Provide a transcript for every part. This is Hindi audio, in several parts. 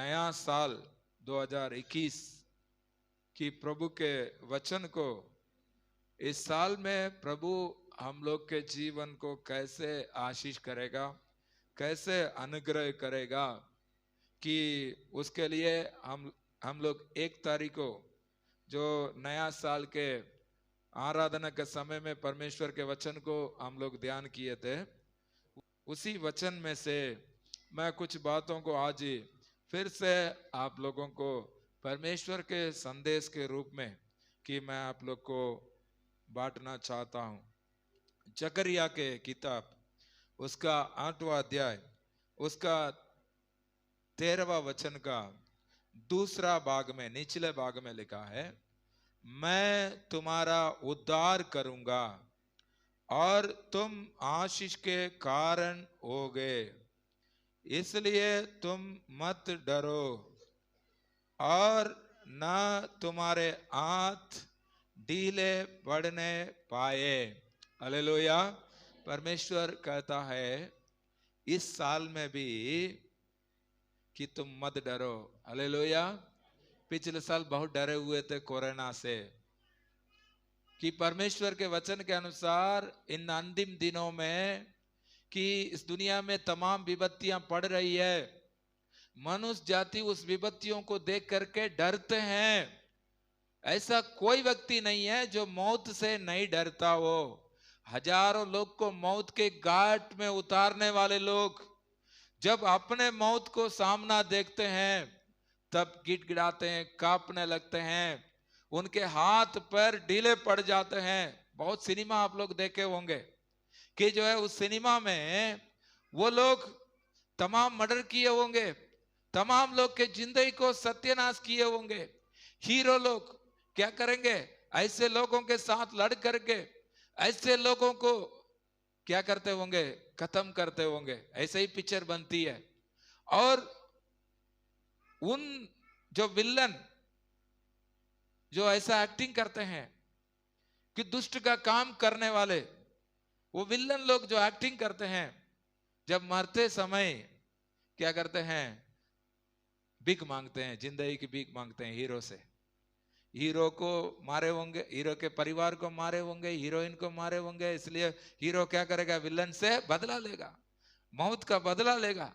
नया साल 2021 की प्रभु के वचन को इस साल में प्रभु हम लोग के जीवन को कैसे आशीष करेगा, कैसे अनुग्रह करेगा, कि उसके लिए हम लोग 1 तारीख को जो नया साल के आराधना के समय में परमेश्वर के वचन को हम लोग ध्यान किए थे। उसी वचन में से मैं कुछ बातों को आज ही फिर से आप लोगों को परमेश्वर के संदेश के रूप में कि मैं आप लोग को बांटना चाहता हूं। जकरिया के किताब उसका 8वां अध्याय उसका 13वां वचन का दूसरा भाग में, निचले भाग में लिखा है, मैं तुम्हारा उद्धार करूंगा और तुम आशीष के कारण होगे, इसलिए तुम मत डरो और न तुम्हारे हाथ ढीले पड़ने पाए। हालेलुया। परमेश्वर कहता है इस साल में भी कि तुम मत डरो। हालेलुया। पिछले साल बहुत डरे हुए थे कोरोना से, कि परमेश्वर के वचन के अनुसार इन अंतिम दिनों में कि इस दुनिया में तमाम विपत्तियां पड़ रही है, मनुष्य जाति उस विपत्तियों को देख करके डरते हैं। ऐसा कोई व्यक्ति नहीं है जो मौत से नहीं डरता हो। हजारों लोग को मौत के घाट में उतारने वाले लोग जब अपने मौत को सामना देखते हैं तब गिड़गिड़ाते हैं, कांपने लगते हैं, उनके हाथ पैर ढीले पड़ जाते हैं। बहुत सिनेमा आप लोग देखे होंगे कि जो है उस सिनेमा में वो लोग तमाम मर्डर किए होंगे, तमाम लोग के जिंदगी को सत्यानाश किए होंगे। हीरो लोग क्या करेंगे, ऐसे लोगों के साथ लड़ करके ऐसे लोगों को क्या करते होंगे, खत्म करते होंगे। ऐसे ही पिक्चर बनती है। और उन जो विलन जो ऐसा एक्टिंग करते हैं कि दुष्ट का काम करने वाले, वो विलन लोग जो एक्टिंग करते हैं, जब मरते समय क्या करते हैं, भीख मांगते हैं, जिंदगी की भीख मांगते हैं हीरो से। हीरो को मारे होंगे, हीरो के परिवार को मारे होंगे, हीरोइन को मारे होंगे, इसलिए हीरो क्या करेगा, विलन से बदला लेगा, मौत का बदला लेगा।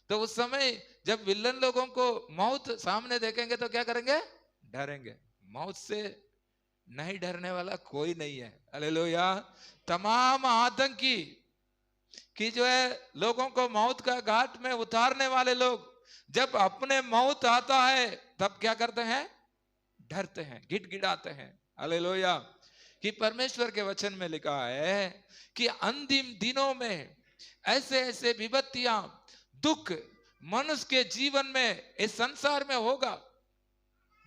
तो उस समय जब विलन लोगों को मौत सामने देखेंगे तो क्या करेंगे, डरेंगे। मौत से नहीं डरने वाला कोई नहीं है। हालेलुया। तमाम आतंकी कि जो है लोगों को मौत का घाट में उतारने वाले लोग जब अपने मौत आता है तब क्या करते हैं, डरते हैं, गिड़गिड़ाते हैं। हालेलुया। कि परमेश्वर के वचन में लिखा है कि अंतिम दिनों में ऐसे ऐसे विपत्तियां, दुख मनुष्य के जीवन में, इस संसार में होगा।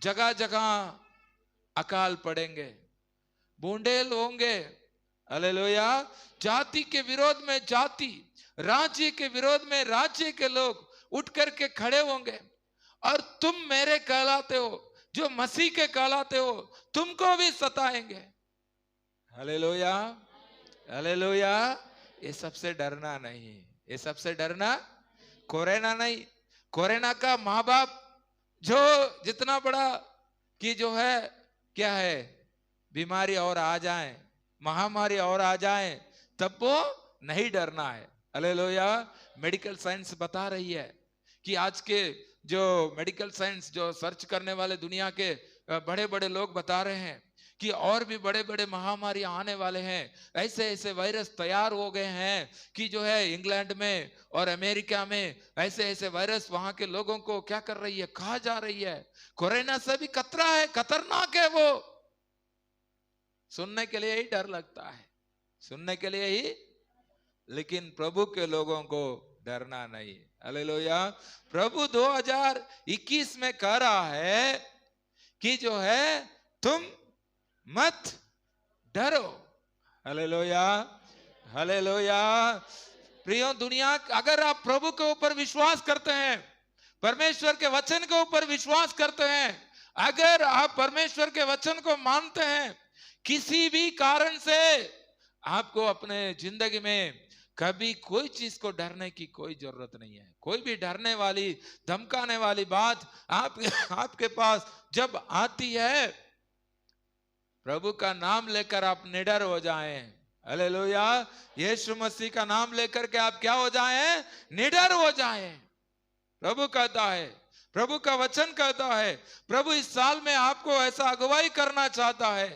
जगह जगह अकाल पड़ेंगे, बूंदेल होंगे। हालेलुया। जाति के विरोध में जाति, राज्य के विरोध में राज्य के लोग उठ करके खड़े होंगे। और तुम मेरे कहलाते हो, जो मसीह के कहलाते हो, तुमको भी सताएंगे। हालेलुया। हालेलुया। ये सबसे डरना नहीं, ये सबसे डरना कोरोना नहीं। कोरोना का माँ बाप जो जितना बड़ा कि जो है क्या है, बीमारी और आ जाए, महामारी और आ जाए, तब वो नहीं डरना है। हालेलुया। मेडिकल साइंस बता रही है कि आज के जो मेडिकल साइंस जो सर्च करने वाले दुनिया के बड़े बड़े लोग बता रहे हैं कि और भी बड़े बड़े महामारी आने वाले हैं। ऐसे ऐसे वायरस तैयार हो गए हैं कि जो है इंग्लैंड में और अमेरिका में ऐसे ऐसे वायरस वहां के लोगों को क्या कर रही है, खा जा रही है। कोरोना से भी खतरा है, खतरनाक है वो। सुनने के लिए ही डर लगता है, सुनने के लिए ही, लेकिन प्रभु के लोगों को डरना नहीं। हालेलुया। प्रभु 2021 में कह रहा है कि जो है तुम मत डरो। हालेलुया। हालेलुया। प्रियो दुनिया, अगर आप प्रभु के ऊपर विश्वास करते हैं, परमेश्वर के वचन के ऊपर विश्वास करते हैं, अगर आप परमेश्वर के वचन को मानते हैं, किसी भी कारण से आपको अपने जिंदगी में कभी कोई चीज को डरने की कोई जरूरत नहीं है। कोई भी डरने वाली, धमकाने वाली बात आपके पास जब आती है, प्रभु का नाम लेकर आप निडर हो जाएं। हालेलुया। यीशु मसीह का नाम लेकर के आप क्या हो जाएं? निडर हो जाएं। प्रभु कहता है, प्रभु का वचन कहता है, प्रभु इस साल में आपको ऐसा अगुवाई करना चाहता है।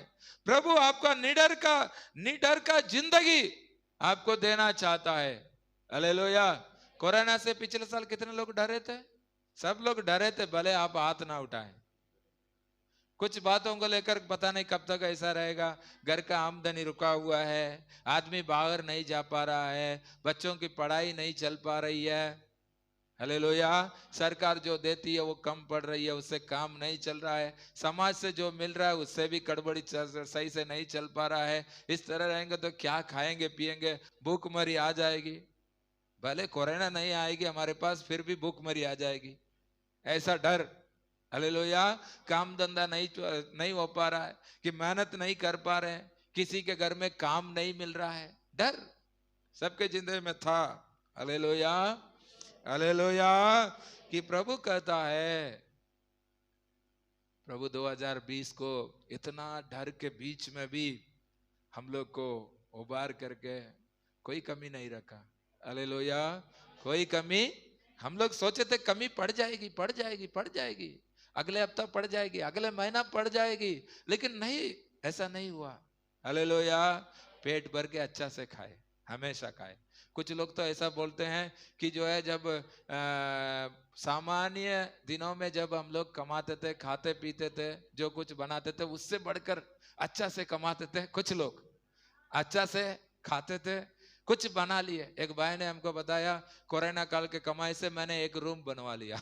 प्रभु आपका निडर का जिंदगी आपको देना चाहता है। हालेलुया। कोरोना से पिछले साल कितने लोग डरे थे? सब लोग डरे थे, भले आप हाथ ना उठाएं। कुछ बातों को लेकर पता नहीं कब तक ऐसा रहेगा। घर का आमदनी रुका हुआ है, आदमी बाहर नहीं जा पा रहा है, बच्चों की पढ़ाई नहीं चल पा रही है। हालेलुया। सरकार जो देती है वो कम पड़ रही है, उससे काम नहीं चल रहा है। समाज से जो मिल रहा है उससे भी गड़बड़ी सही से नहीं चल पा रहा है। इस तरह रहेंगे तो क्या खाएंगे पिएंगे? भूखमरी आ जाएगी। भले कोरोना नहीं आएगी हमारे पास, फिर भी भूखमरी आ जाएगी, ऐसा डर। हालेलुया। काम धंधा नहीं हो पा रहा है, कि मेहनत नहीं कर पा रहे हैं, किसी के घर में काम नहीं मिल रहा है, डर सबके जिंदगी में था। हालेलुया। हालेलुया। कि प्रभु कहता है, प्रभु 2020 को इतना डर के बीच में भी हम लोग को उबार करके कोई कमी नहीं रखा। हालेलुया। कोई कमी, हम लोग सोचे थे कमी पड़ जाएगी, अगले हफ्ता पड़ जाएगी, अगले महीना पड़ जाएगी, लेकिन नहीं, ऐसा नहीं हुआ। हालेलुया। पेट भर के अच्छा से खाए, हमेशा खाए। कुछ लोग तो ऐसा बोलते हैं कि जो है जब सामान्य दिनों में जब हम लोग कमाते थे, खाते पीते थे, जो कुछ बनाते थे उससे बढ़कर अच्छा से कमाते थे। कुछ लोग अच्छा से खाते थे, कुछ बना लिए। एक भाई ने हमको बताया, कोरोना काल के कमाई से मैंने एक रूम बनवा लिया।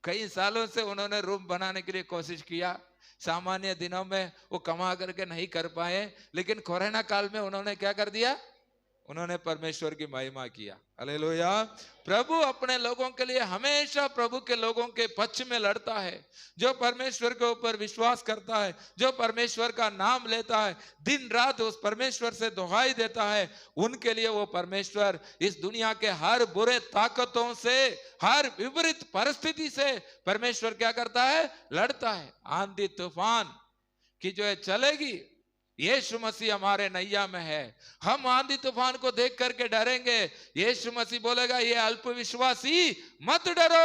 कई सालों से उन्होंने रूम बनाने के लिए कोशिश किया, सामान्य दिनों में वो कमा करके नहीं कर पाए, लेकिन कोरोना काल में उन्होंने क्या कर दिया? उन्होंने परमेश्वर की महिमा किया। हालेलुया। प्रभु अपने लोगों के लिए हमेशा प्रभु के लोगों के पक्ष में लड़ता है। जो परमेश्वर के ऊपर विश्वास करता है, जो परमेश्वर का नाम लेता है, दिन रात उस परमेश्वर से दुहाई देता है, उनके लिए वो परमेश्वर इस दुनिया के हर बुरे ताकतों से, हर विपरीत परिस्थिति से परमेश्वर क्या करता है? लड़ता है। आंधी तूफान की जो है चलेगी, यीशु मसीह हमारे नैया में है। हम आंधी तूफान को देख करके डरेंगे, यीशु मसीह बोलेगा ये अल्प विश्वासी मत डरो।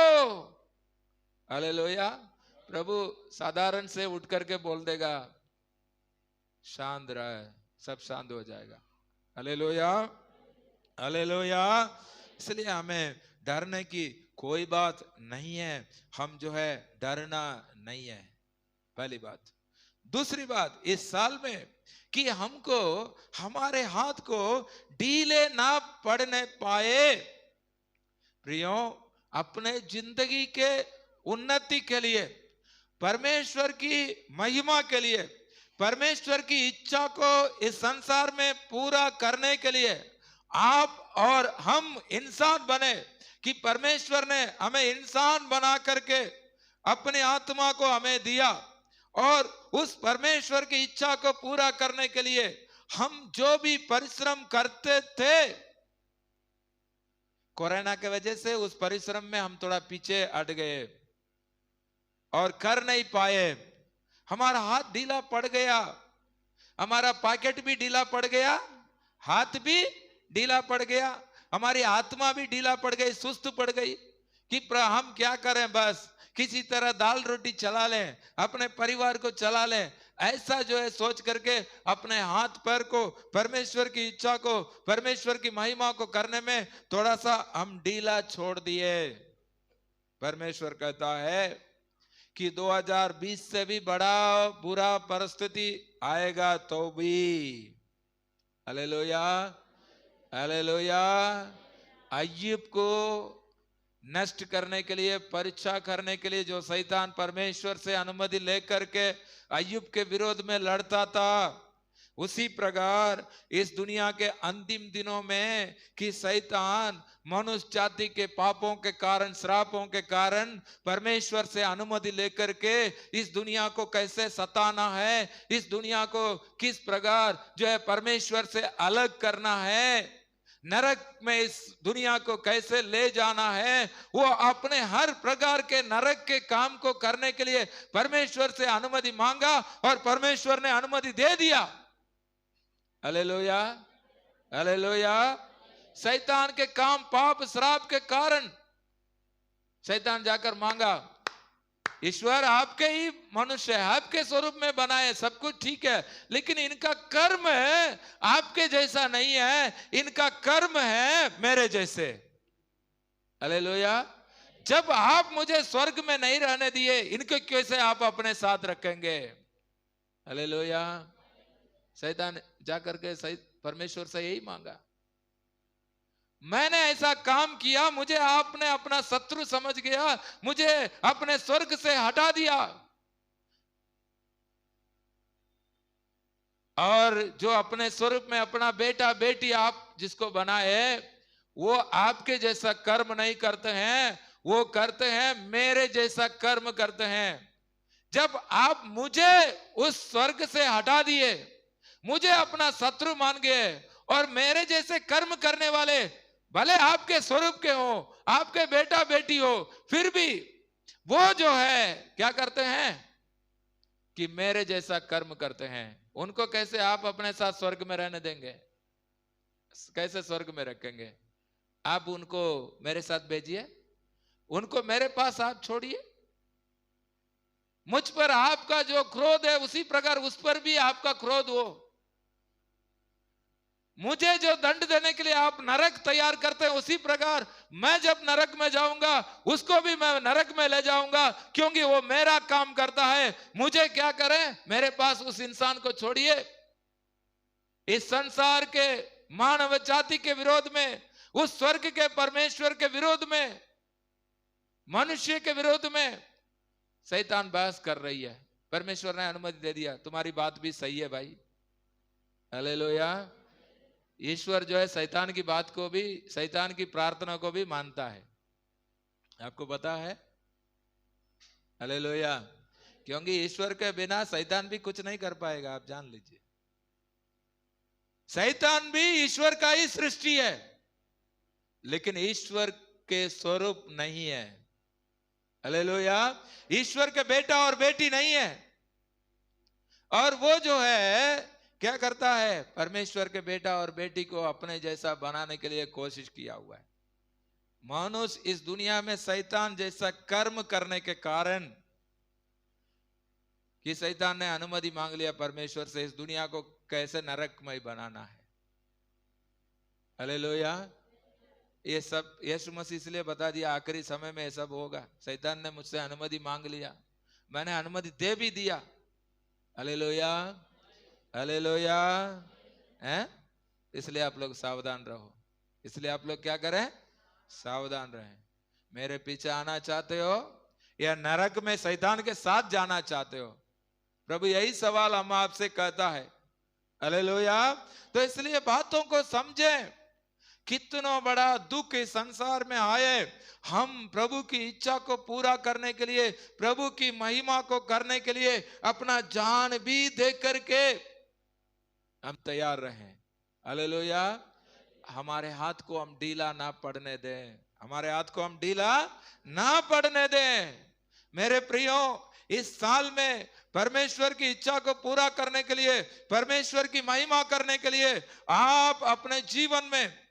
हालेलुया। प्रभु साधारण से उठ करके बोल देगा शांत रहे, सब शांत हो जाएगा। हालेलुया। हालेलुया। इसलिए हमें डरने की कोई बात नहीं है, हम जो है डरना नहीं है, पहली बात। दूसरी बात, इस साल में कि हमको हमारे हाथ को ढीले ना पड़ने पाए। प्रियो, अपने जिंदगी के उन्नति के लिए, परमेश्वर की महिमा के लिए, परमेश्वर की इच्छा को इस संसार में पूरा करने के लिए आप और हम इंसान बने, कि परमेश्वर ने हमें इंसान बना करके अपनी आत्मा को हमें दिया, और उस परमेश्वर की इच्छा को पूरा करने के लिए हम जो भी परिश्रम करते थे, कोरोना के वजह से उस परिश्रम में हम थोड़ा पीछे हट गए और कर नहीं पाए। हमारा हाथ ढीला पड़ गया, हमारा पॉकेट भी ढीला पड़ गया, हाथ भी ढीला पड़ गया, हमारी आत्मा भी ढीला पड़ गई, सुस्त पड़ गई कि हम क्या करें, बस किसी तरह दाल रोटी चला लें, अपने परिवार को चला लें, ऐसा जो है सोच करके अपने हाथ पैर को, परमेश्वर की इच्छा को, परमेश्वर की महिमा को करने में थोड़ा सा हम ढीला छोड़ दिए। परमेश्वर कहता है कि 2020 से भी बड़ा बुरा परिस्थिति आएगा तो भी। हालेलुया। हालेलुया। अय्यूब को नष्ट करने के लिए, परीक्षा करने के लिए जो शैतान परमेश्वर से अनुमति लेकर के अय्यूब के विरोध में लड़ता था, उसी प्रकार इस दुनिया के अंतिम दिनों में कि शैतान मनुष्य जाति के पापों के कारण, श्रापों के कारण परमेश्वर से अनुमति लेकर के इस दुनिया को कैसे सताना है, इस दुनिया को किस प्रकार जो है परमेश्वर से अलग करना है, नरक में इस दुनिया को कैसे ले जाना है, वो अपने हर प्रकार के नरक के काम को करने के लिए परमेश्वर से अनुमति मांगा और परमेश्वर ने अनुमति दे दिया। Hallelujah, hallelujah. शैतान के काम, पाप श्राप के कारण शैतान जाकर मांगा, ईश्वर आपके ही मनुष्य है, आपके स्वरूप में बनाए, सब कुछ ठीक है, लेकिन इनका कर्म है आपके जैसा नहीं है, इनका कर्म है मेरे जैसे। हालेलुया। जब आप मुझे स्वर्ग में नहीं रहने दिए, इनको कैसे आप अपने साथ रखेंगे? हालेलुया। शैतान जाकर के परमेश्वर से यही मांगा, मैंने ऐसा काम किया, मुझे आपने अपना शत्रु समझ गया, मुझे अपने स्वर्ग से हटा दिया, और जो अपने स्वरूप में अपना बेटा बेटी आप जिसको बनाए, वो आपके जैसा कर्म नहीं करते हैं, वो करते हैं मेरे जैसा कर्म करते हैं। जब आप मुझे उस स्वर्ग से हटा दिए, मुझे अपना शत्रु मान गए, और मेरे जैसे कर्म करने वाले भले आपके स्वरूप के हो, आपके बेटा बेटी हो, फिर भी वो जो है क्या करते हैं कि मेरे जैसा कर्म करते हैं, उनको कैसे आप अपने साथ स्वर्ग में रहने देंगे? कैसे स्वर्ग में रखेंगे? आप उनको मेरे साथ भेजिए, उनको मेरे पास आप छोड़िए। मुझ पर आपका जो क्रोध है उसी प्रकार उस पर भी आपका क्रोध हो। मुझे जो दंड देने के लिए आप नरक तैयार करते हैं, उसी प्रकार मैं जब नरक में जाऊंगा उसको भी मैं नरक में ले जाऊंगा, क्योंकि वो मेरा काम करता है। मुझे क्या करें? मेरे पास उस इंसान को छोड़िए। इस संसार के मानव जाति के विरोध में, उस स्वर्ग के परमेश्वर के विरोध में, मनुष्य के विरोध में शैतान बहस कर रही है। परमेश्वर ने अनुमति दे दिया, तुम्हारी बात भी सही है भाई। हालेलुया। ईश्वर जो है शैतान की बात को भी, शैतान की प्रार्थना को भी मानता है, आपको पता है? हालेलुया। क्योंकि ईश्वर के बिना शैतान भी कुछ नहीं कर पाएगा, आप जान लीजिए। शैतान भी ईश्वर का ही सृष्टि है, लेकिन ईश्वर के स्वरूप नहीं है। हालेलुया। ईश्वर के बेटा और बेटी नहीं है। और वो जो है क्या करता है? परमेश्वर के बेटा और बेटी को अपने जैसा बनाने के लिए कोशिश किया हुआ है। मनुष्य इस दुनिया में शैतान जैसा कर्म करने के कारण, कि शैतान ने अनुमति मांग लिया परमेश्वर से इस दुनिया को कैसे नरकमय बनाना है। हालेलुया। ये सब यीशु मसीह इसलिए बता दिया आखिरी समय में ये सब होगा। शैतान ने मुझसे अनुमति मांग लिया, मैंने अनुमति दे भी दिया। Hallelujah, hallelujah. हैं? इसलिए आप लोग सावधान रहो। इसलिए आप लोग क्या करें? सावधान रहें। मेरे पीछे आना चाहते हो या नरक में शैतान के साथ जाना चाहते हो? प्रभु यही सवाल हम आपसे कहता है। हालेलुया। तो इसलिए बातों को समझें। कितना बड़ा दुख इस संसार में आए, हम प्रभु की इच्छा को पूरा करने के लिए, प्रभु की महिमा को करने के लिए अपना जान भी दे करके हम तैयार रहें। हालेलुया। हमारे हाथ को हम ढीला ना पड़ने दें, हमारे हाथ को हम ढीला ना पड़ने दें। मेरे प्रियो, इस साल में परमेश्वर की इच्छा को पूरा करने के लिए, परमेश्वर की महिमा करने के लिए आप अपने जीवन में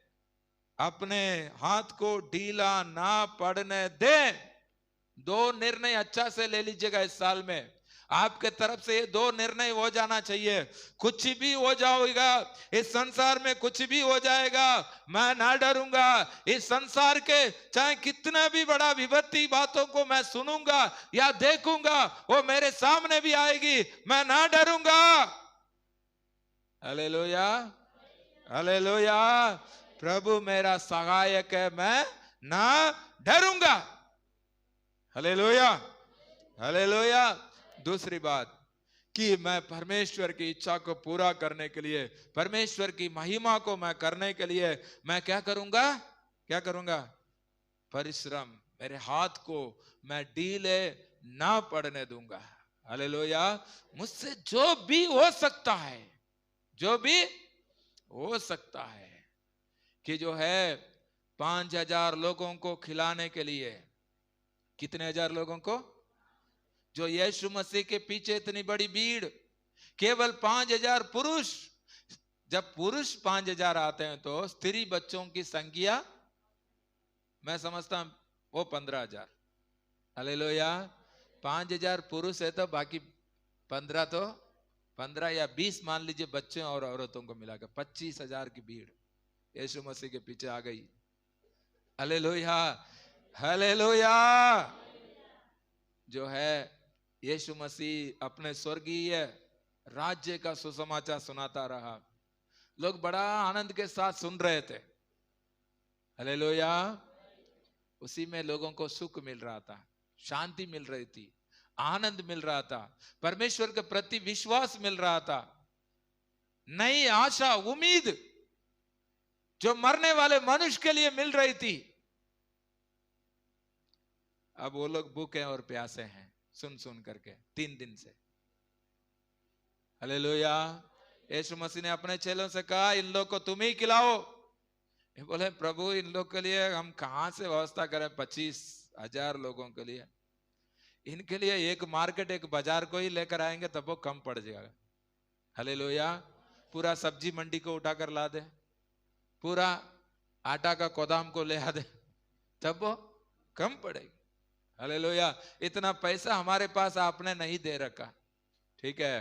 अपने हाथ को ढीला ना पड़ने दें। 2 निर्णय अच्छा से ले लीजिएगा इस साल में। आपके तरफ से ये 2 निर्णय हो जाना चाहिए। कुछ भी हो जाएगा इस संसार में, कुछ भी हो जाएगा, मैं ना डरूंगा। इस संसार के चाहे कितना भी बड़ा विपत्ति बातों को मैं सुनूंगा या देखूंगा, वो मेरे सामने भी आएगी, मैं ना डरूंगा। Hallelujah, hallelujah. प्रभु मेरा सहायक है, मैं ना डरूंगा। Hallelujah, hallelujah. दूसरी बात कि मैं परमेश्वर की इच्छा को पूरा करने के लिए, परमेश्वर की महिमा को मैं करने के लिए मैं क्या करूंगा? क्या करूंगा? परिश्रम। मेरे हाथ को मैं ढीले ना पड़ने दूंगा। हालेलुया। मुझसे जो भी हो सकता है, जो भी हो सकता है, कि जो है 5,000 लोगों को खिलाने के लिए। कितने हजार लोगों को? जो यीशु मसीह के पीछे इतनी बड़ी भीड़, केवल 5,000 पुरुष। जब पुरुष 5,000 आते हैं तो स्त्री बच्चों की संख्या मैं समझता हूं वो 15,000। हालेलुया। 5,000 पुरुष है तो बाकी 15 या 20 मान लीजिए बच्चों और औरतों को मिलाकर 25,000 की भीड़ यीशु मसीह के पीछे आ गई। Hallelujah, hallelujah. जो है यीशु मसीह अपने स्वर्गीय राज्य का सुसमाचार सुनाता रहा। लोग बड़ा आनंद के साथ सुन रहे थे। हालेलुया। उसी में लोगों को सुख मिल रहा था, शांति मिल रही थी, आनंद मिल रहा था, परमेश्वर के प्रति विश्वास मिल रहा था, नई आशा, उम्मीद जो मरने वाले मनुष्य के लिए मिल रही थी। अब वो लोग भूखे और प्यासे हैं सुन सुन करके 3 दिन से। हालेलुया। यीशु मसीह ने अपने चेलों से कहा इन लोग को तुम ही खिलाओ। ये बोले प्रभु इन लोग के लिए हम कहां से व्यवस्था करें? 25,000 लोगों के लिए, इनके लिए एक मार्केट, एक बाजार को ही लेकर आएंगे तब वो कम पड़ जाएगा। हालेलुया। पूरा सब्जी मंडी को उठाकर ला दे, पूरा आटा का गोदाम को ले आ दे तब वो कम पड़ेगी। हालेलुया। इतना पैसा हमारे पास आपने नहीं दे रखा, ठीक है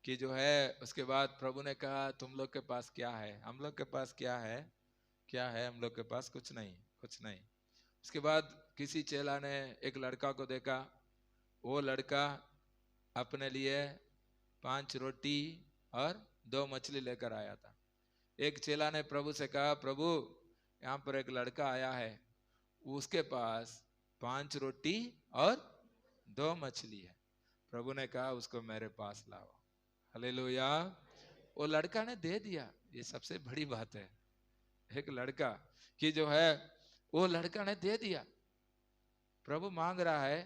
कि जो है। उसके बाद प्रभु ने कहा तुम लोग के पास क्या है? हम लोग के पास क्या है? क्या है? हम लोग के पास कुछ नहीं, कुछ नहीं। उसके बाद किसी चेला ने एक लड़का को देखा, वो लड़का अपने लिए 5 रोटी और 2 मछली लेकर आया था। एक चेला ने प्रभु से कहा प्रभु यहाँ पर एक लड़का आया है, उसके पास 5 रोटी और 2 मछली है। प्रभु ने कहा उसको मेरे पास लाओ। हालेलुया। वो लड़का ने दे दिया। ये सबसे बड़ी बात है, एक लड़का कि जो है वो लड़का ने दे दिया। प्रभु मांग रहा है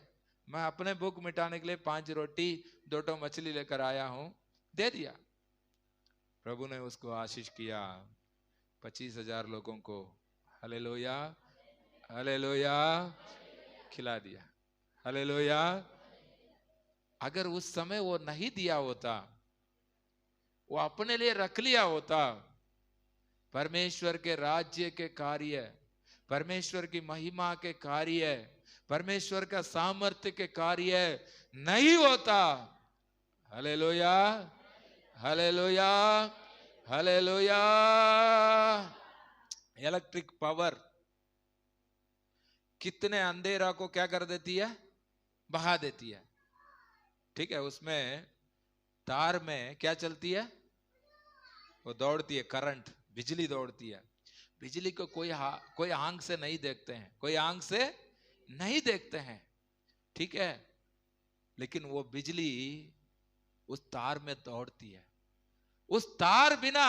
मैं अपने भूख मिटाने के लिए 5 रोटी 2 मछली लेकर आया हूं, दे दिया। प्रभु ने उसको आशीष किया 25,000 लोगों को। हालेलुया, हालेलुया, खिला दिया। हालेलुया। अगर उस समय वो नहीं दिया होता, वो अपने लिए रख लिया होता, परमेश्वर के राज्य के कार्य, परमेश्वर की महिमा के कार्य, परमेश्वर का सामर्थ्य के कार्य नहीं होता। Hallelujah, hallelujah, hallelujah. Electric power कितने अंधेरा को क्या कर देती है? बहा देती है, ठीक है। उसमें तार में क्या चलती है? वो दौड़ती है, करंट, बिजली दौड़ती है। बिजली को कोई आंख से नहीं देखते हैं, कोई आंख से नहीं देखते हैं, ठीक है। लेकिन वो बिजली उस तार में दौड़ती है। उस तार बिना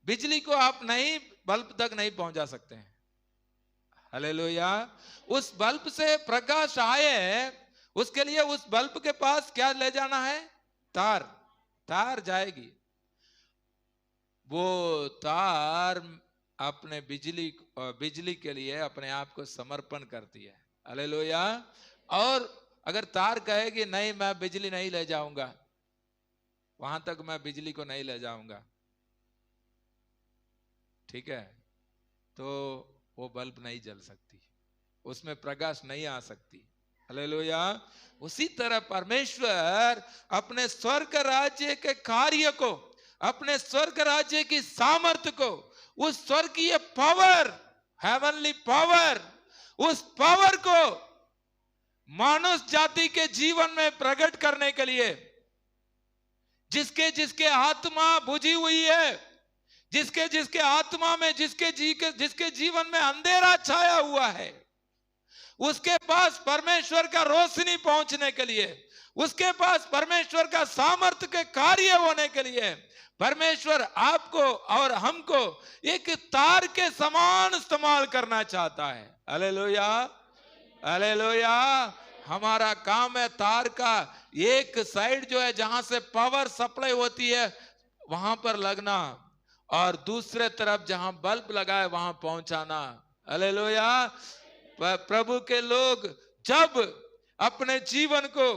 बिजली को आप नहीं, बल्ब तक नहीं पहुंचा सकते हैं। हालेलुया। उस बल्ब से प्रकाश आए, उसके लिए उस बल्ब के पास क्या ले जाना है? तार। तार जाएगी, वो तार अपने बिजली के लिए अपने आप को समर्पण करती है। हालेलुया। और अगर तार कहेगी नहीं मैं बिजली नहीं ले जाऊंगा, वहां तक मैं बिजली को नहीं ले जाऊंगा, ठीक है, तो वो बल्ब नहीं जल सकती, उसमें प्रकाश नहीं आ सकती। हालेलुया। उसी तरह परमेश्वर अपने स्वर्ग राज्य के कार्य को, अपने स्वर्ग राज्य की सामर्थ्य को, उस स्वर्गीय पावर, हेवनली पावर, उस पावर को मानव जाति के जीवन में प्रकट करने के लिए, जिसके जिसके आत्मा बुझी हुई है, जिसके जिसके आत्मा में, जिसके जीवन में अंधेरा छाया हुआ है, उसके पास परमेश्वर का रोशनी पहुंचने के लिए, उसके पास परमेश्वर का सामर्थ्य के कार्य होने के लिए परमेश्वर आपको और हमको एक तार के समान इस्तेमाल करना चाहता है। Hallelujah, hallelujah. हमारा काम है तार का एक साइड जो है जहां से पावर सप्लाई होती है वहां पर लगना, और दूसरे तरफ जहां बल्ब लगा है वहां पहुंचाना। हालेलुया। प्रभु के लोग जब अपने जीवन को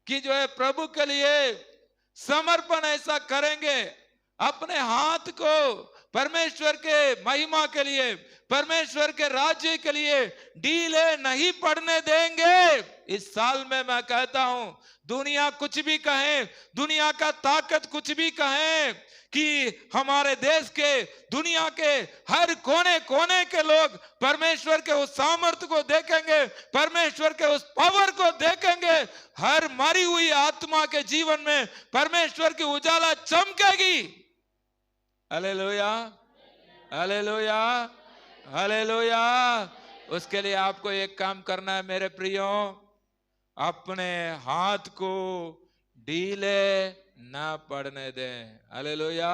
कि जो है प्रभु के लिए समर्पण ऐसा करेंगे, अपने हाथ को परमेश्वर के महिमा के लिए, परमेश्वर के राज्य के लिए ढीले नहीं पड़ने देंगे। इस साल में मैं कहता हूं, दुनिया कुछ भी कहे, दुनिया का ताकत कुछ भी कहे कि हमारे देश के, दुनिया के हर कोने कोने के लोग परमेश्वर के उस सामर्थ्य को देखेंगे, परमेश्वर के उस पावर को देखेंगे। हर मरी हुई आत्मा के जीवन में परमेश्वर की उजाला चमकेगी। Hallelujah, hallelujah, hallelujah. उसके लिए आपको एक काम करना है मेरे प्रियो, अपने हाथ को ढीले ना पड़ने दें। हालेलुया।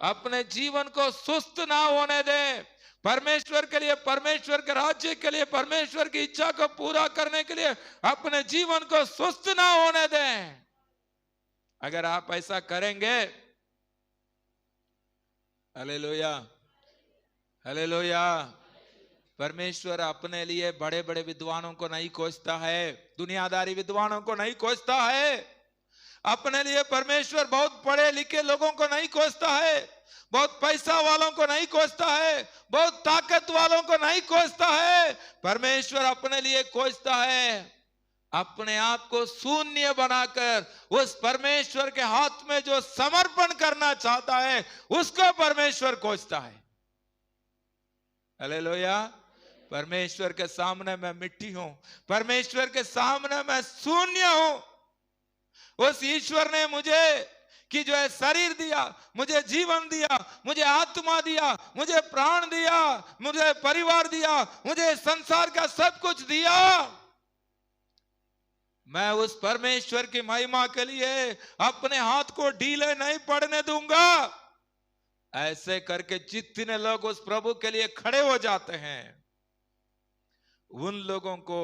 अपने जीवन को सुस्त ना होने दें। परमेश्वर के लिए, परमेश्वर के राज्य के लिए, परमेश्वर की इच्छा को पूरा करने के लिए अपने जीवन को सुस्त ना होने दें। अगर आप ऐसा करेंगे, हालेलुया, हालेलुया, परमेश्वर अपने लिए बड़े बड़े विद्वानों को नहीं खोजता है, दुनियादारी विद्वानों को नहीं खोजता है। अपने लिए परमेश्वर बहुत पढ़े लिखे लोगों को नहीं खोजता है, बहुत पैसा वालों को नहीं खोजता है, बहुत ताकत वालों को नहीं खोजता है। परमेश्वर अपने लिए खोजता है अपने आप को शून्य बनाकर उस परमेश्वर के हाथ में जो समर्पण करना चाहता है उसको परमेश्वर खोजता है। हालेलुया। परमेश्वर के सामने मैं मिट्टी हूं, परमेश्वर के सामने मैं शून्य हूं। उस ईश्वर ने मुझे कि जो है शरीर दिया, मुझे जीवन दिया, मुझे आत्मा दिया, मुझे प्राण दिया, मुझे परिवार दिया, मुझे संसार का सब कुछ दिया। मैं उस परमेश्वर की महिमा के लिए अपने हाथ को ढीले नहीं पड़ने दूंगा। ऐसे करके जितने लोग उस प्रभु के लिए खड़े हो जाते हैं, उन लोगों को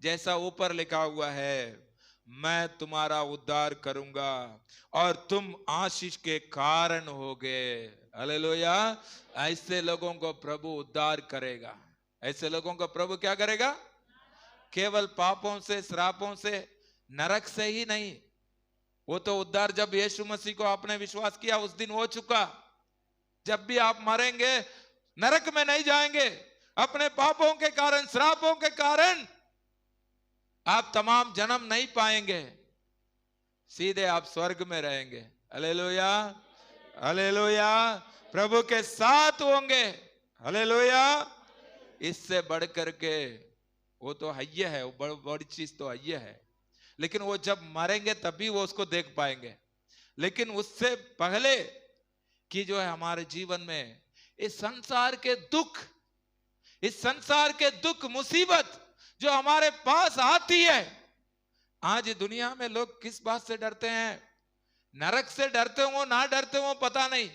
जैसा ऊपर लिखा हुआ है, मैं तुम्हारा उद्धार करूंगा और तुम आशीष के कारण होगे। हालेलुया। ऐसे लोगों को प्रभु उद्धार करेगा। ऐसे लोगों को प्रभु क्या करेगा? केवल पापों से, श्रापों से, नरक से ही नहीं। वो तो उद्धार जब यीशु मसीह को आपने विश्वास किया उस दिन हो चुका। जब भी आप मरेंगे नरक में नहीं जाएंगे। अपने पापों के कारण, श्रापों के कारण आप तमाम जन्म नहीं पाएंगे, सीधे आप स्वर्ग में रहेंगे। Hallelujah, hallelujah. प्रभु के साथ होंगे। हालेलुया। इससे बढ़ करके वो तो हय्य है, वो बड़ी चीज तो हय्य है, लेकिन वो जब मरेंगे तभी वो उसको देख पाएंगे। लेकिन उससे पहले कि जो है हमारे जीवन में इस संसार के दुख, इस संसार के दुख मुसीबत जो हमारे पास आती है। आज दुनिया में लोग किस बात से डरते हैं? नरक से डरते हो ना डरते हो पता नहीं,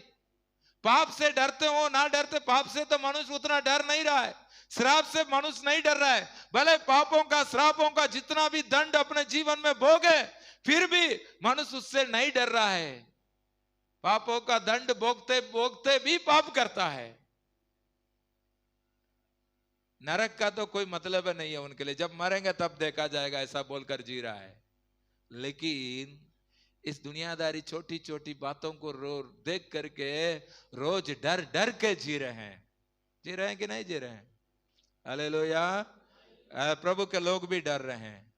पाप से डरते हो ना डरते, पाप से तो मनुष्य उतना डर नहीं रहा है, श्राप से मनुष्य नहीं डर रहा है। भले पापों का, श्रापों का जितना भी दंड अपने जीवन में भोगे, फिर भी मनुष्य उससे नहीं डर रहा है। पापों का दंड भोगते भोगते भी पाप करता है। नरक का तो कोई मतलब नहीं है उनके लिए, जब मरेंगे तब देखा जाएगा, ऐसा बोलकर जी रहा है। लेकिन इस दुनियादारी छोटी छोटी बातों को देख करके रोज डर डर के जी रहे हैं। जी रहे हैं कि नहीं जी रहे हैं? हालेलुया। प्रभु के लोग भी डर रहे हैं।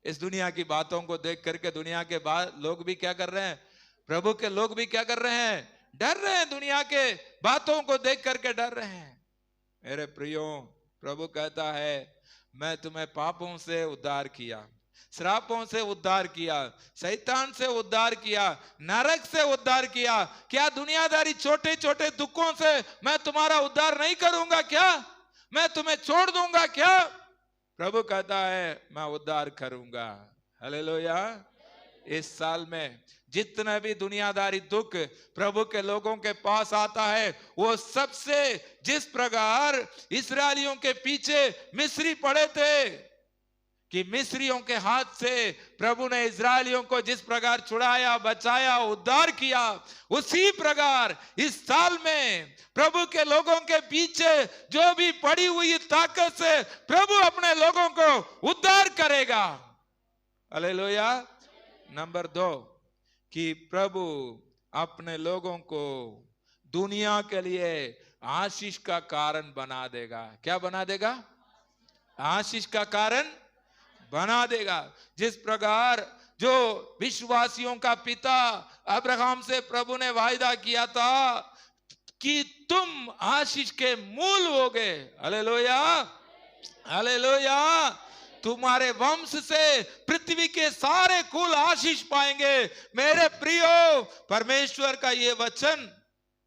इस दुनिया की बातों को देख करके दुनिया के लोग भी क्या कर रहे हैं? प्रभु के लोग भी क्या कर रहे हैं? डर रहे हैं। दुनिया के बातों को देख करके डर रहे हैं। मेरे प्रियो, प्रभु कहता है मैं तुम्हें पापों से उद्धार किया, श्रापों से उद्धार किया, शैतान से उद्धार किया, नरक से उद्धार किया। क्या दुनियादारी छोटे छोटे दुखों से मैं तुम्हारा उद्धार नहीं करूंगा क्या? मैं तुम्हें छोड़ दूंगा क्या? प्रभु कहता है मैं उद्धार करूंगा। हालेलुया। इस साल में जितने भी दुनियादारी दुख प्रभु के लोगों के पास आता है, वो सबसे, जिस प्रकार इस्राएलियों के पीछे मिस्री पड़े थे, कि मिस्रियों के हाथ से प्रभु ने इजरायलियों को जिस प्रकार छुड़ाया, बचाया, उद्धार किया, उसी प्रकार इस साल में प्रभु के लोगों के पीछे जो भी पड़ी हुई ताकत से प्रभु अपने लोगों को उद्धार करेगा। हालेलुया। नंबर 2 कि प्रभु अपने लोगों को दुनिया के लिए आशीष का कारण बना देगा। क्या बना देगा? आशीष का कारण बना देगा। जिस प्रकार जो विश्वासियों का पिता अब्राहम से प्रभु ने वायदा किया था कि तुम आशीष के मूल होगे। Hallelujah, hallelujah. तुम्हारे वंश से पृथ्वी के सारे कुल आशीष पाएंगे। मेरे प्रियो, परमेश्वर का ये वचन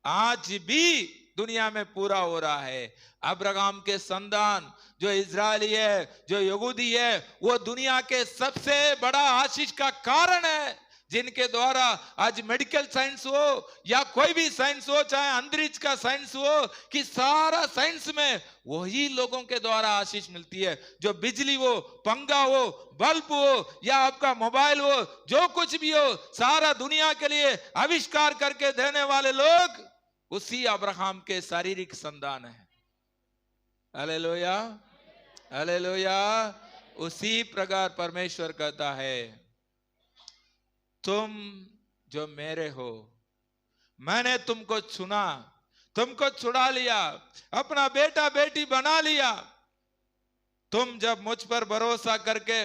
आज भी दुनिया में पूरा हो रहा है। अब्राहम के संतान जो इजरायली है, जो यहूदी है, वो दुनिया के सबसे बड़ा आशीष का कारण है, जिनके द्वारा आज मेडिकल साइंस हो या कोई भी साइंस हो, चाहे अंतरिक्ष का साइंस हो, कि सारा साइंस में वही लोगों के द्वारा आशीष मिलती है। जो बिजली हो, पंखा हो, बल्ब हो या आपका मोबाइल हो, जो कुछ भी हो, सारा दुनिया के लिए आविष्कार करके देने वाले लोग उसी अब्राहम के शारीरिक संतान है। Hallelujah, hallelujah. उसी प्रकार परमेश्वर कहता है, तुम जो मेरे हो, मैंने तुमको चुना, तुमको छुड़ा लिया, अपना बेटा बेटी बना लिया। तुम जब मुझ पर भरोसा करके,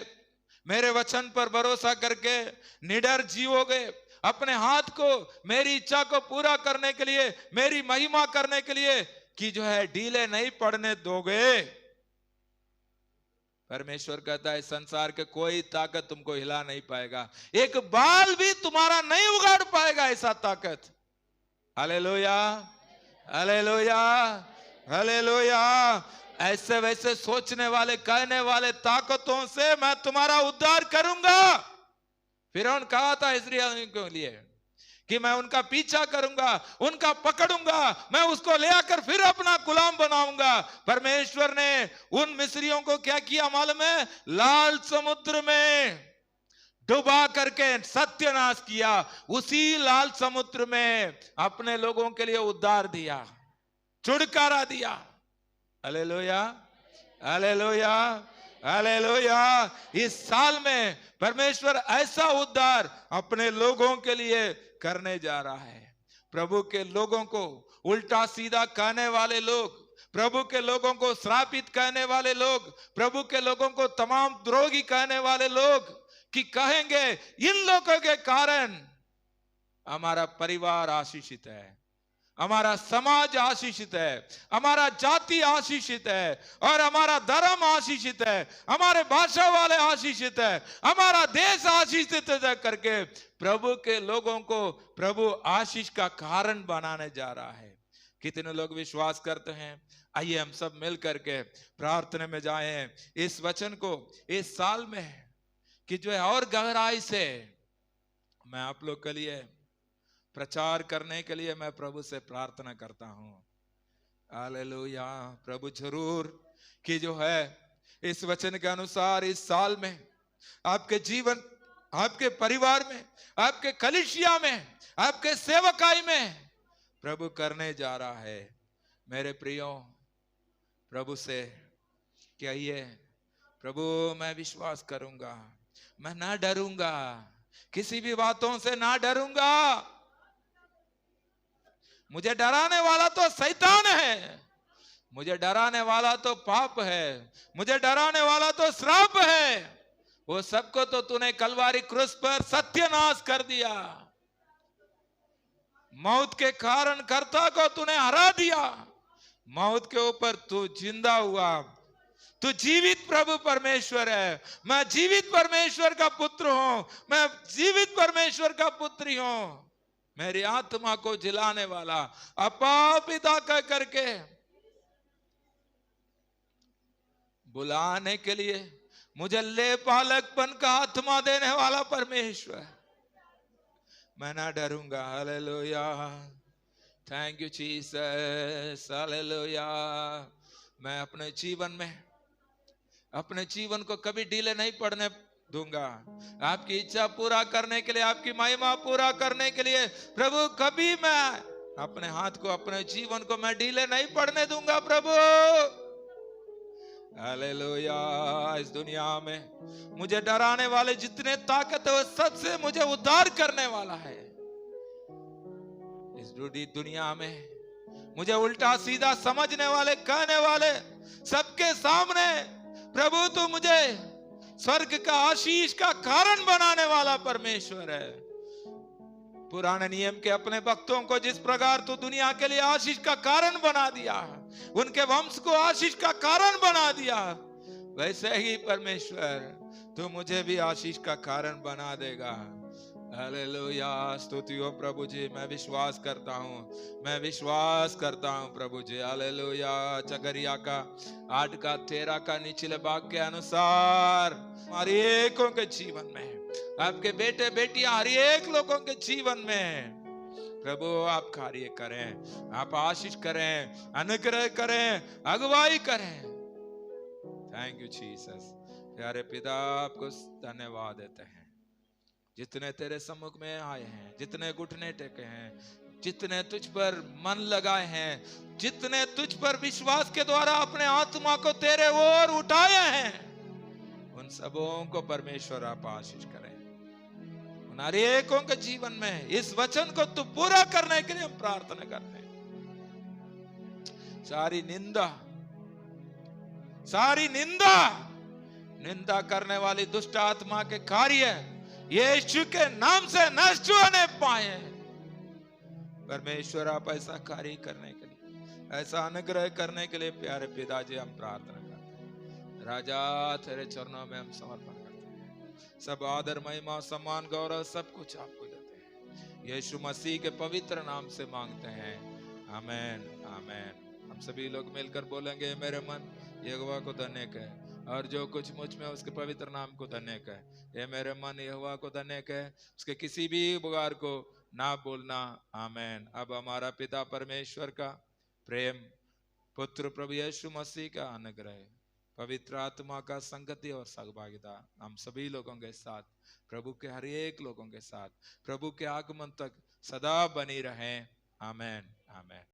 मेरे वचन पर भरोसा करके निडर जीवोगे, अपने हाथ को मेरी इच्छा को पूरा करने के लिए, मेरी महिमा करने के लिए कि जो है ढीले नहीं पड़ने दोगे, परमेश्वर कहता है संसार के कोई ताकत तुमको हिला नहीं पाएगा। एक बाल भी तुम्हारा नहीं उगाड़ पाएगा, ऐसा ताकत। Hallelujah, hallelujah, hallelujah. ऐसे वैसे सोचने वाले, कहने वाले ताकतों से मैं तुम्हारा उद्धार करूंगा। फिरौन कहा था इस्राएलियों के लिए कि मैं उनका पीछा करूंगा, उनका पकड़ूंगा, मैं उसको ले आकर फिर अपना गुलाम बनाऊंगा। परमेश्वर ने उन मिस्रियों को क्या किया मालूम है? लाल समुद्र में डुबा करके सत्यानाश किया। उसी लाल समुद्र में अपने लोगों के लिए उद्धार दिया, छुटकारा दिया। Hallelujah, hallelujah, hallelujah. इस साल में परमेश्वर ऐसा उद्धार अपने लोगों के लिए करने जा रहा है। प्रभु के लोगों को उल्टा सीधा कहने वाले लोग, प्रभु के लोगों को श्रापित कहने वाले लोग, प्रभु के लोगों को तमाम द्रोही कहने वाले लोग, कि कहेंगे इन लोगों के कारण हमारा परिवार आशीषित है, हमारा समाज आशीषित है, हमारा जाति आशीषित है, और हमारा धर्म आशीषित है, हमारे भाषा वाले आशीषित है, हमारा देश आशीषित है करके प्रभु के लोगों को प्रभु आशीष का कारण बनाने जा रहा है। कितने लोग विश्वास करते हैं? आइए हम सब मिल करके प्रार्थना में जाएं, इस वचन को इस साल में कि जो है और गहराई से मैं आप लोग के लिए प्रचार करने के लिए मैं प्रभु से प्रार्थना करता हूं। हालेलुया। प्रभु जरूर कि जो है इस वचन के अनुसार इस साल में आपके जीवन, आपके परिवार में, आपके कलीसिया में, आपके सेवकाई में प्रभु करने जा रहा है। मेरे प्रियो, प्रभु से कहिए, प्रभु मैं विश्वास करूंगा, मैं ना डरूंगा, किसी भी बातों से ना डरूंगा। मुझे डराने वाला तो शैतान है, मुझे डराने वाला तो पाप है, मुझे डराने वाला तो श्राप है। वो सबको तो तूने कलवारी क्रूस पर सत्यानाश कर दिया। मौत के कारण कर्ता को तूने हरा दिया। मौत के ऊपर तू जिंदा हुआ। तू जीवित प्रभु परमेश्वर है। मैं जीवित परमेश्वर का पुत्र हूं, मैं जीवित परमेश्वर का पुत्री हूं। मेरी आत्मा को जिलाने वाला अपा पिता कह करके बुलाने के लिए मुझे ले पालकपन का आत्मा देने वाला परमेश्वर, मैं ना डरूंगा। Hallelujah, thank you Jesus, hallelujah. मैं अपने जीवन में अपने जीवन को कभी ढीले नहीं पड़ने दूंगा। आपकी इच्छा पूरा करने के लिए, आपकी महिमा पूरा करने के लिए प्रभु कभी मैं अपने हाथ को, अपने जीवन को मैं ढीले नहीं पड़ने दूंगा प्रभु। हालेलुया। इस दुनिया में मुझे डराने वाले जितने ताकत है वो सबसे मुझे उद्धार करने वाला है। इस दुनिया में मुझे उल्टा सीधा समझने वाले, कहने वाले सबके सामने प्रभु तू मुझे स्वर्ग का आशीष का कारण बनाने वाला परमेश्वर है। पुराने नियम के अपने भक्तों को जिस प्रकार तू दुनिया के लिए आशीष का कारण बना दिया, उनके वंश को आशीष का कारण बना दिया, वैसे ही परमेश्वर तू मुझे भी आशीष का कारण बना देगा। हालेलुया। स्तुति हो प्रभु जी। मैं विश्वास करता हूँ, मैं विश्वास करता हूँ प्रभु जी। हालेलुया। जकरिया का 8 का 13 का निचले भाग के अनुसार हमारे एकों के जीवन में, आपके बेटे बेटियां हर एक लोगों के जीवन में प्रभु आप कार्य करें, आप आशीष करें, अनुग्रह करें, अगुवाई करें। Thank you Jesus. प्यारे पिता आपको धन्यवाद देते हैं, जितने तेरे सम्मुख में आए हैं, जितने घुटने टेके हैं, जितने तुझ पर मन लगाए हैं, जितने तुझ पर विश्वास के द्वारा अपने आत्मा को तेरे ओर उठाए हैं, उन सबों को परमेश्वर आप आशीष करें। उन हर एकों के जीवन में इस वचन को तू पूरा करने के लिए हम प्रार्थना करते हैं। सारी निंदा करने वाली दुष्ट आत्मा के कार्य यीशु के नाम से नष्ट होने पाए। परमेश्वर आप ऐसा कार्य करने के लिए, ऐसा अनुग्रह करने के लिए प्यारे पिताजी हम प्रार्थना करते हैं। राजा तेरे चरणों में हम समर्पण करते हैं। सब आदर, महिमा, सम्मान, गौरव सब कुछ आपको देते हैं। यीशु मसीह के पवित्र नाम से मांगते हैं। आमीन, आमीन। हम सभी लोग मिलकर बोलेंगे, मेरे मन यहोवा को धन्य कहे और जो कुछ मुझ में उसके पवित्र नाम को धन्य कहे। ये मेरे मन यहोवा को धन्य कहे, उसके किसी भी बुगार को ना बोलना। आमीन। अब हमारा पिता परमेश्वर का प्रेम, पुत्र प्रभु यीशु मसीह का अनुग्रह, पवित्र आत्मा का संगति और सहभागिता हम सभी लोगों के साथ, प्रभु के हर एक लोगों के साथ, प्रभु के आगमन तक सदा बनी रहे। आमीन, आमीन।